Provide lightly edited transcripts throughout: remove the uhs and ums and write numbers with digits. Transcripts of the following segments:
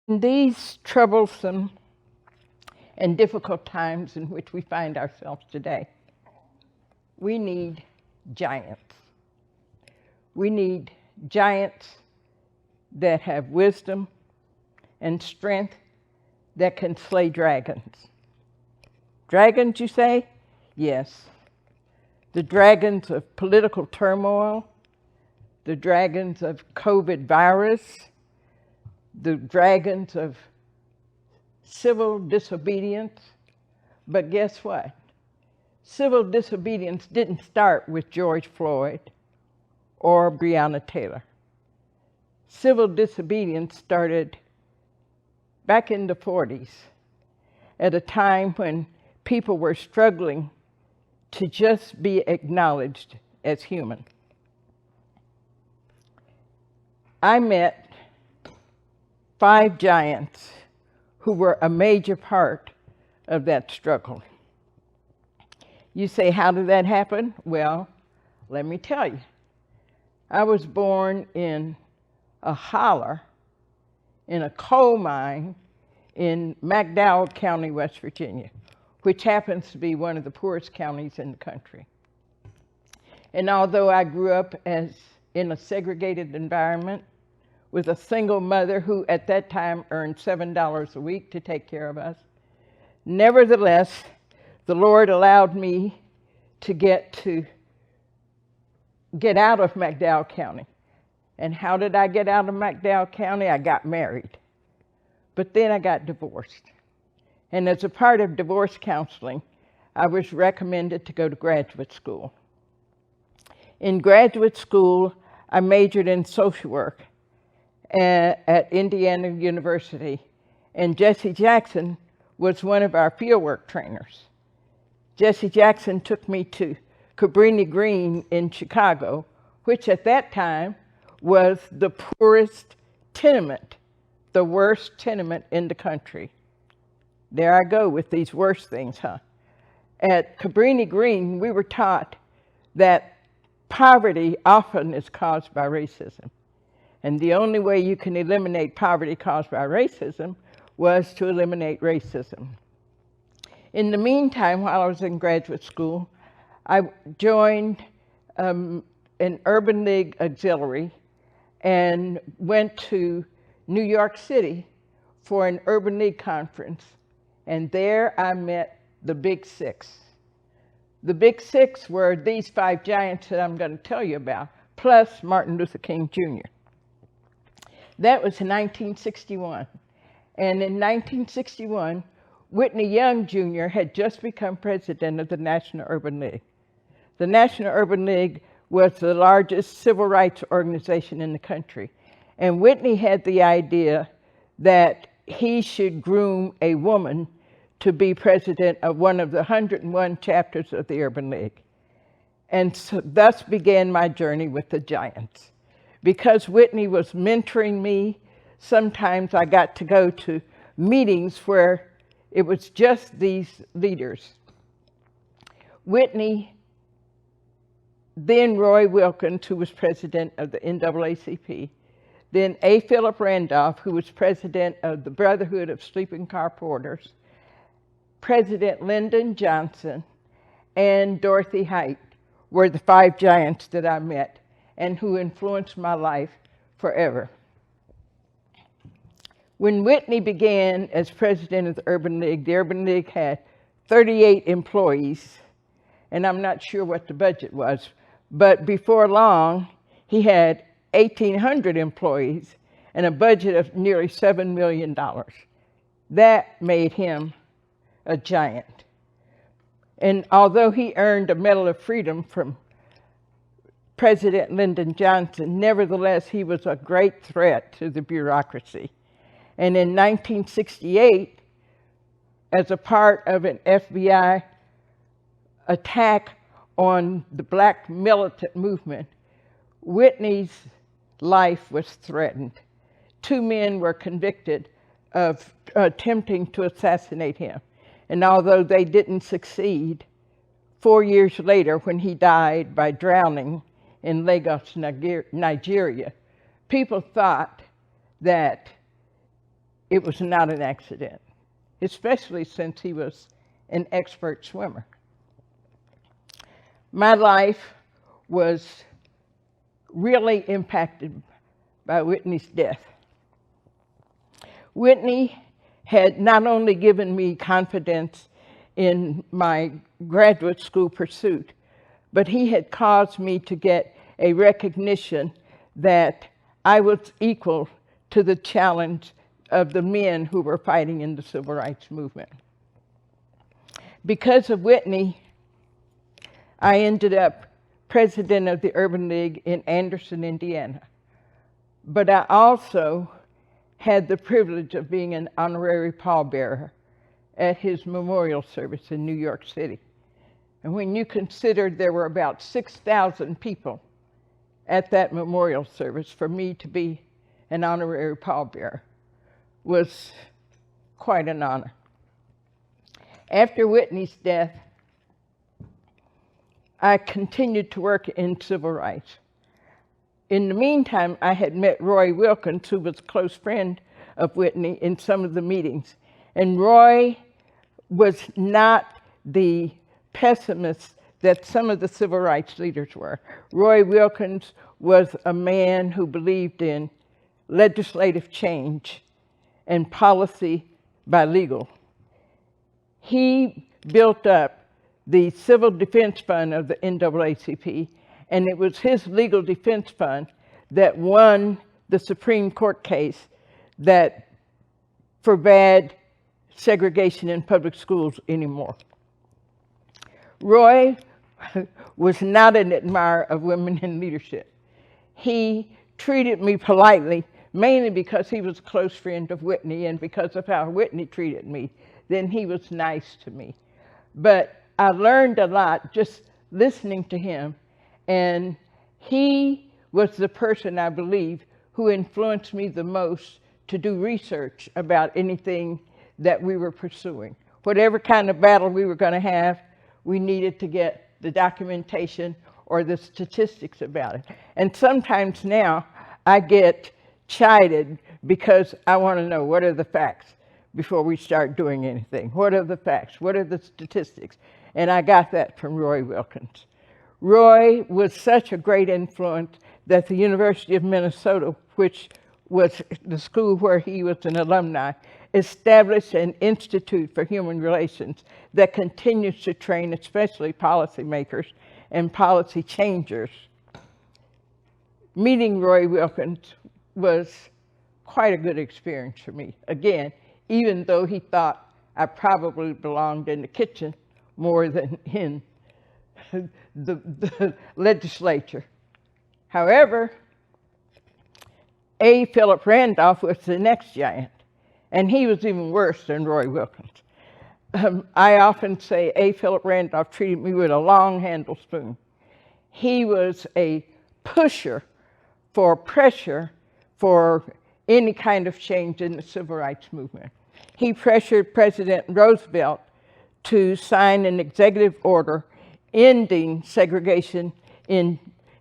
In these troublesome and difficult times in which we find ourselves today, we need giants. We need giants that have wisdom and strength that can slay dragons. Dragons, you say? Yes. The dragons of political turmoil, the dragons of COVID virus, the dragons of civil disobedience. But guess what? Civil disobedience didn't start with George Floyd or Breonna Taylor. Civil disobedience started back in the 40s, at a time when people were struggling to just be acknowledged as human. I met 5 giants who were a major part of that struggle. You say, how did that happen? Well, let me tell you. I was born in a holler in a coal mine in McDowell County, West Virginia, which happens to be one of the poorest counties in the country. And although I grew up in a segregated environment with a single mother who at that time earned $7 a week to take care of us, nevertheless, the Lord allowed me to get out of McDowell County. And how did I get out of McDowell County? I got married. But then I got divorced. And as a part of divorce counseling, I was recommended to go to graduate school. In graduate school, I majored in social work at Indiana University. And Jesse Jackson was one of our fieldwork trainers. Jesse Jackson took me to Cabrini Green in Chicago, which at that time was the poorest tenement, the worst tenement in the country. There I go with these worst things, huh? At Cabrini Green, we were taught that poverty often is caused by racism. And the only way you can eliminate poverty caused by racism was to eliminate racism. In the meantime, while I was in graduate school, I joined an Urban League auxiliary and went to New York City for an Urban League conference. And there I met the Big Six. The Big Six were these 5 giants that I'm going to tell you about, plus Martin Luther King Jr. That was in 1961. And in 1961, Whitney Young Jr. had just become president of the National Urban League. The National Urban League was the largest civil rights organization in the country. And Whitney had the idea that he should groom a woman to be president of one of the 101 chapters of the Urban League. And so thus began my journey with the giants. Because Whitney was mentoring me, sometimes I got to go to meetings where it was just these leaders. Whitney, then Roy Wilkins, who was president of the NAACP, then A. Philip Randolph, who was president of the Brotherhood of Sleeping Car Porters, President Lyndon Johnson, and Dorothy Height were the 5 giants that I met and who influenced my life forever. When Whitney began as president of the Urban League had 38 employees, and I'm not sure what the budget was, but before long, he had 1,800 employees and a budget of nearly $7 million. That made him a giant. And although he earned a Medal of Freedom from President Lyndon Johnson, nevertheless, he was a great threat to the bureaucracy. And in 1968, as a part of an FBI attack on the Black militant movement, Whitney's life was threatened. 2 men were convicted of attempting to assassinate him. And although they didn't succeed, 4 years later, when he died by drowning in Lagos, Nigeria, people thought that it was not an accident, especially since he was an expert swimmer. My life was really impacted by Whitney's death. Whitney had not only given me confidence in my graduate school pursuit, but he had caused me to get a recognition that I was equal to the challenge of the men who were fighting in the civil rights movement. Because of Whitney, I ended up president of the Urban League in Anderson, Indiana. But I also had the privilege of being an honorary pallbearer at his memorial service in New York City. And when you consider there were about 6,000 people at that memorial service, for me to be an honorary pallbearer was quite an honor. After Whitney's death, I continued to work in civil rights. In the meantime, I had met Roy Wilkins, who was a close friend of Whitney, in some of the meetings. And Roy was not the pessimist that some of the civil rights leaders were. Roy Wilkins was a man who believed in legislative change and policy by legal. He built up the Civil Defense Fund of the NAACP, and it was his legal defense fund that won the Supreme Court case that forbade segregation in public schools anymore. Roy was not an admirer of women in leadership. He treated me politely, mainly because he was a close friend of Whitney, and because of how Whitney treated me, then he was nice to me. But I learned a lot just listening to him, and he was the person, I believe, who influenced me the most to do research about anything that we were pursuing. Whatever kind of battle we were going to have, we needed to get the documentation or the statistics about it. And sometimes now I get chided because I want to know, what are the facts before we start doing anything? What are the facts? What are the statistics? And I got that from Roy Wilkins. Roy was such a great influence that the University of Minnesota, which was the school where he was an alumni, established an Institute for Human Relations that continues to train especially policymakers and policy changers. Meeting Roy Wilkins was quite a good experience for me. Again, even though he thought I probably belonged in the kitchen more than in the legislature. However, A. Philip Randolph was the next giant, and he was even worse than Roy Wilkins. I often say A. Philip Randolph treated me with a long-handled spoon. He was a pusher for pressure for any kind of change in the civil rights movement. He pressured President Roosevelt to sign an executive order ending segregation in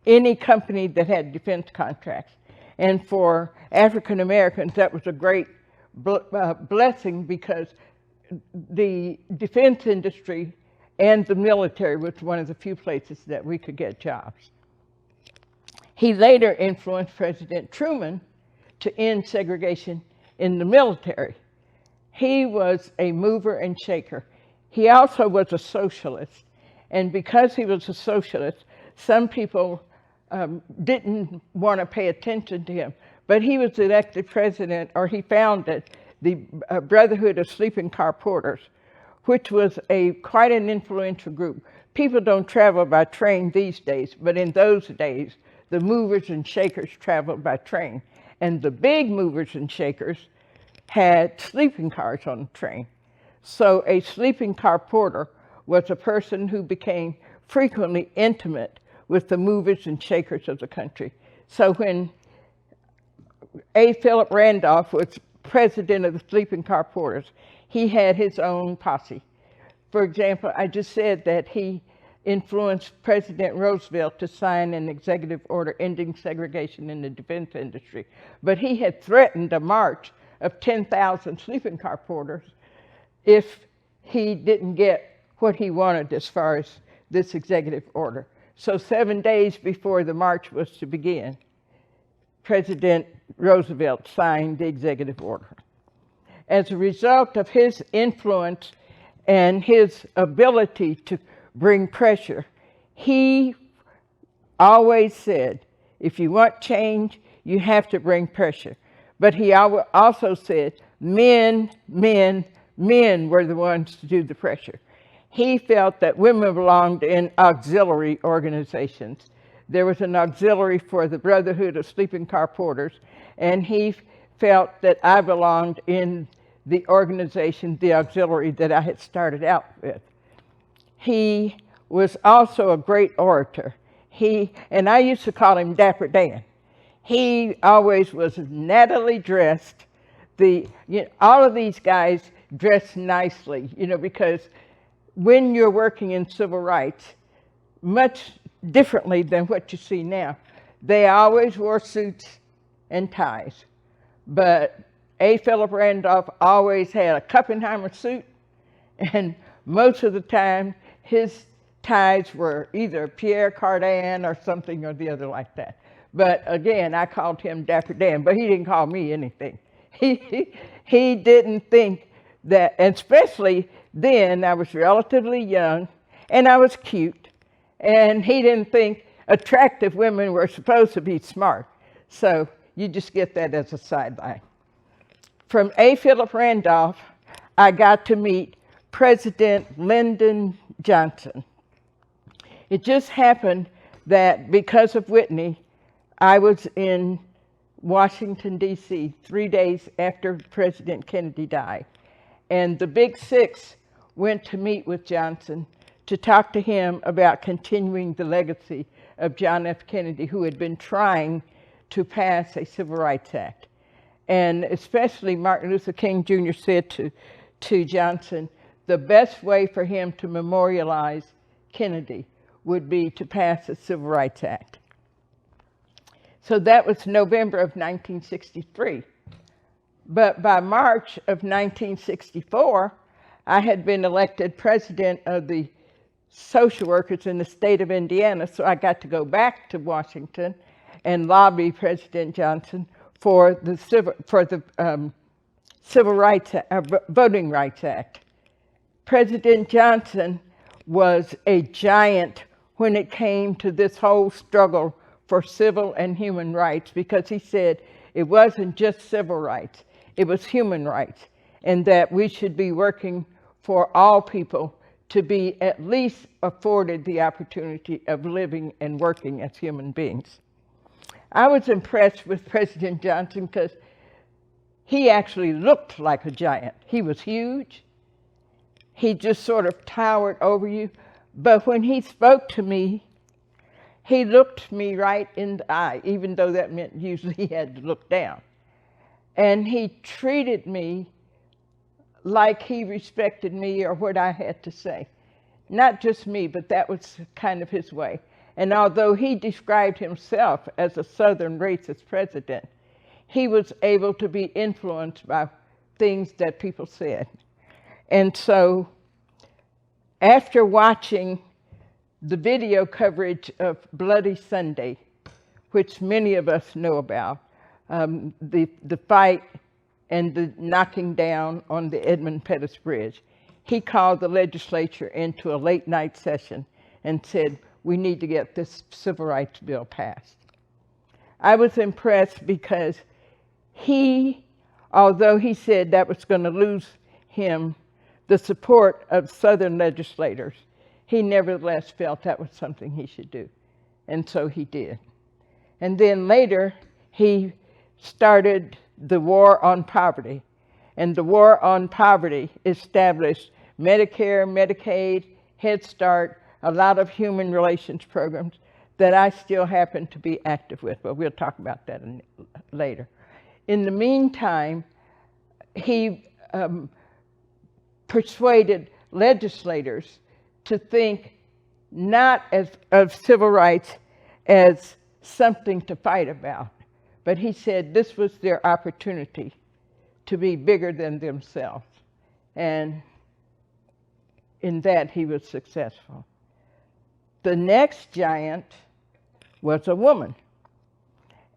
any company that had defense contracts. And for African Americans, that was a great blessing, because the defense industry and the military was one of the few places that we could get jobs. He later influenced President Truman to end segregation in the military. He was a mover and shaker. He also was a socialist. And because he was a socialist, some people didn't want to pay attention to him. But he was elected president, or he founded the Brotherhood of Sleeping Car Porters, which was quite an influential group. People don't travel by train these days, but in those days, the movers and shakers traveled by train. And the big movers and shakers had sleeping cars on the train. So a sleeping car porter was a person who became frequently intimate with the movers and shakers of the country. So when A. Philip Randolph was president of the sleeping car porters, he had his own posse. For example, I just said that he influenced President Roosevelt to sign an executive order ending segregation in the defense industry. But he had threatened a march of 10,000 sleeping car porters if he didn't get what he wanted as far as this executive order. So 7 days before the march was to begin, President Roosevelt signed the executive order. As a result of his influence and his ability to bring pressure, he always said, if you want change, you have to bring pressure. But he also said, men were the ones to do the pressure. He felt that women belonged in auxiliary organizations. There was an auxiliary for the Brotherhood of Sleeping Car Porters, and he felt that I belonged in the organization, the auxiliary that I had started out with. He was also a great orator. And I used to call him Dapper Dan. He always was nattily dressed. All of these guys dress nicely, because when you're working in civil rights, much differently than what you see now, they always wore suits and ties. But A. Philip Randolph always had a Kuppenheimer suit, and most of the time his ties were either Pierre Cardin or something or the other like that. But again, I called him Dapper Dan, but he didn't call me anything. He didn't think that, especially then, I was relatively young and I was cute, and he didn't think attractive women were supposed to be smart. So you just get that as a sideline. From A. Philip Randolph, I got to meet President Lyndon Johnson. It just happened that because of Whitney, I was in Washington, D.C. 3 days after President Kennedy died. And the Big Six went to meet with Johnson to talk to him about continuing the legacy of John F. Kennedy, who had been trying to pass a Civil Rights Act. And especially Martin Luther King Jr. said to Johnson, the best way for him to memorialize Kennedy would be to pass a Civil Rights Act. So that was November of 1963. But by March of 1964, I had been elected president of the social workers in the state of Indiana, so I got to go back to Washington and lobby President Johnson for the Voting Rights Act. President Johnson was a giant when it came to this whole struggle for civil and human rights, because he said it wasn't just civil rights, it was human rights, and that we should be working for all people to be at least afforded the opportunity of living and working as human beings. I was impressed with President Johnson because he actually looked like a giant. He was huge. He just sort of towered over you. But when he spoke to me, he looked me right in the eye, even though that meant usually he had to look down. And he treated me like he respected me or what I had to say. Not just me, but that was kind of his way. And although he described himself as a Southern racist president, he was able to be influenced by things that people said. And so after watching the video coverage of Bloody Sunday, which many of us know about, the fight and the knocking down on the Edmund Pettus Bridge, he called the legislature into a late night session and said, we need to get this civil rights bill passed. I was impressed because he, although he said that was going to lose him the support of Southern legislators, he nevertheless felt that was something he should do. And so he did. And then later, he started the War on Poverty. And the War on Poverty established Medicare, Medicaid, Head Start, a lot of human relations programs that I still happen to be active with, but we'll talk about that later. In the meantime, he persuaded legislators to think not of civil rights as something to fight about, but he said this was their opportunity to be bigger than themselves. And in that, he was successful. The next giant was a woman.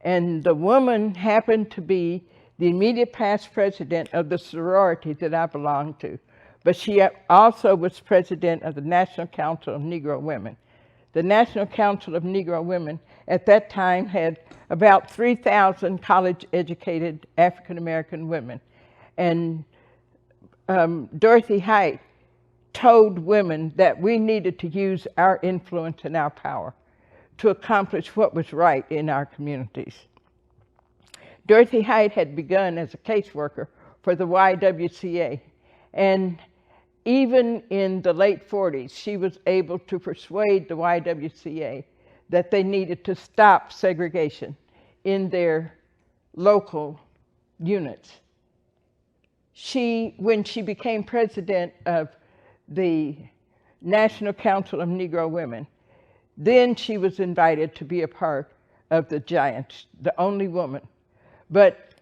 And the woman happened to be the immediate past president of the sorority that I belonged to. But she also was president of the National Council of Negro Women. The National Council of Negro Women at that time had about 3,000 college-educated African-American women. And Dorothy Height told women that we needed to use our influence and our power to accomplish what was right in our communities. Dorothy Height had begun as a caseworker for the YWCA, and even in the late 40s, she was able to persuade the YWCA that they needed to stop segregation in their local units. When she became president of the National Council of Negro Women, then she was invited to be a part of the Giants, the only woman. But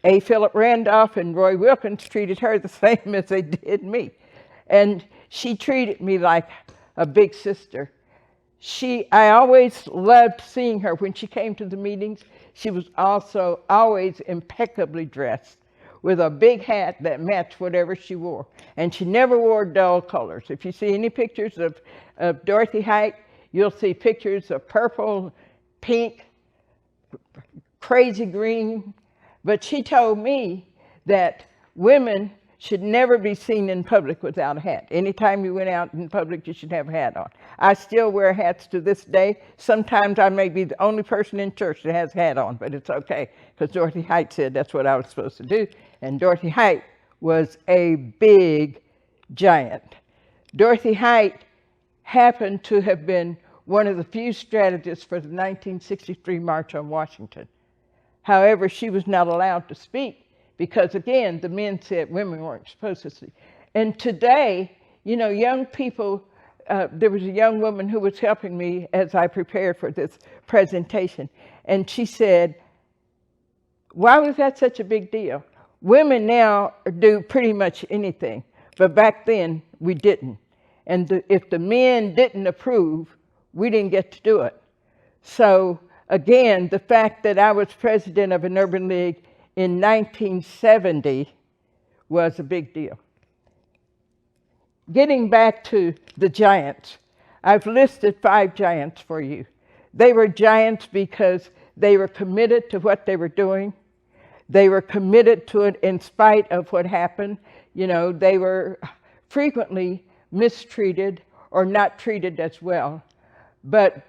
A. Philip Randolph and Roy Wilkins treated her the same as they did me. And she treated me like a big sister. I always loved seeing her. When she came to the meetings, she was also always impeccably dressed with a big hat that matched whatever she wore. And she never wore dull colors. If you see any pictures of Dorothy Height, you'll see pictures of purple, pink, crazy green. But she told me that women should never be seen in public without a hat. Anytime you went out in public, you should have a hat on. I still wear hats to this day. Sometimes I may be the only person in church that has a hat on, but it's okay, because Dorothy Height said that's what I was supposed to do. And Dorothy Height was a big giant. Dorothy Height happened to have been one of the few strategists for the 1963 March on Washington. However, she was not allowed to speak because, again, the men said women weren't supposed to speak. And today, you know, young people, there was a young woman who was helping me as I prepared for this presentation, and she said, why was that such a big deal? Women now do pretty much anything, but back then we didn't. And if the men didn't approve, we didn't get to do it. So again, the fact that I was president of an urban league in 1970 was a big deal. Getting back to the giants, I've listed 5 giants for you. They were giants because they were committed to what they were doing. They were committed to it in spite of what happened. You know, they were frequently mistreated or not treated as well. But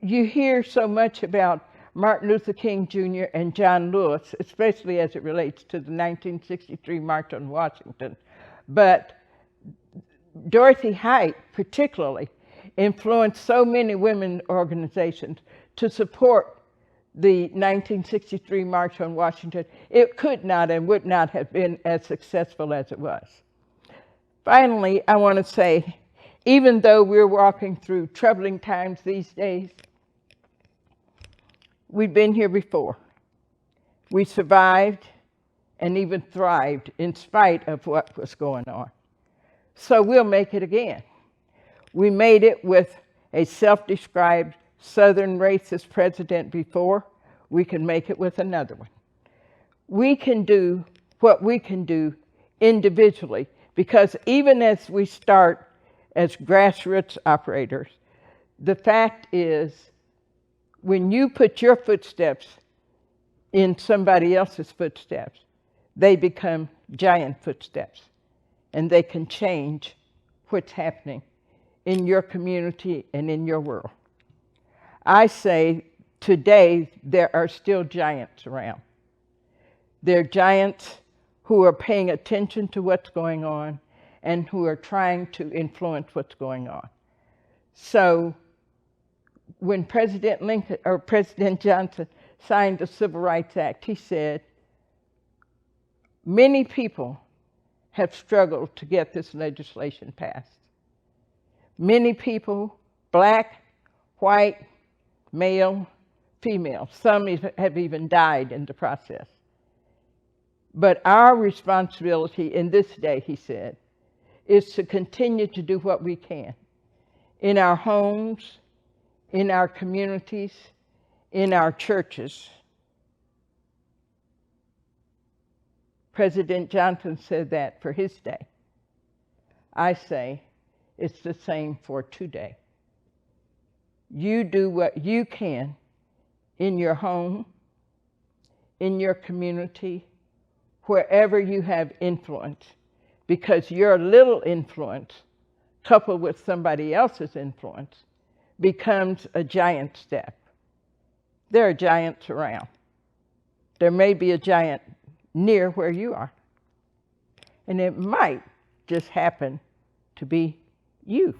you hear so much about Martin Luther King Jr. and John Lewis, especially as it relates to the 1963 March on Washington. But Dorothy Height particularly influenced so many women organizations to support the 1963 March on Washington. It could not and would not have been as successful as it was. Finally, I want to say, even though we're walking through troubling times these days, we've been here before. We survived and even thrived in spite of what was going on. So we'll make it again. We made it with a self-described Southern racist president before. We can make it with another one. We can do what we can do individually, because even as we start as grassroots operators, the fact is, when you put your footsteps in somebody else's footsteps, they become giant footsteps, and they can change what's happening in your community and in your world. I say today there are still giants around. There are giants who are paying attention to what's going on and who are trying to influence what's going on. So when President Lincoln or President Johnson signed the Civil Rights Act, he said, many people have struggled to get this legislation passed. Many people, black, white, male, female, some have even died in the process. But our responsibility in this day, he said, is to continue to do what we can in our homes, in our communities, in our churches. President Johnson said that for his day. I say it's the same for today. You do what you can in your home, in your community, wherever you have influence, because your little influence, coupled with somebody else's influence, becomes a giant step. There are giants around. There may be a giant near where you are. And it might just happen to be you.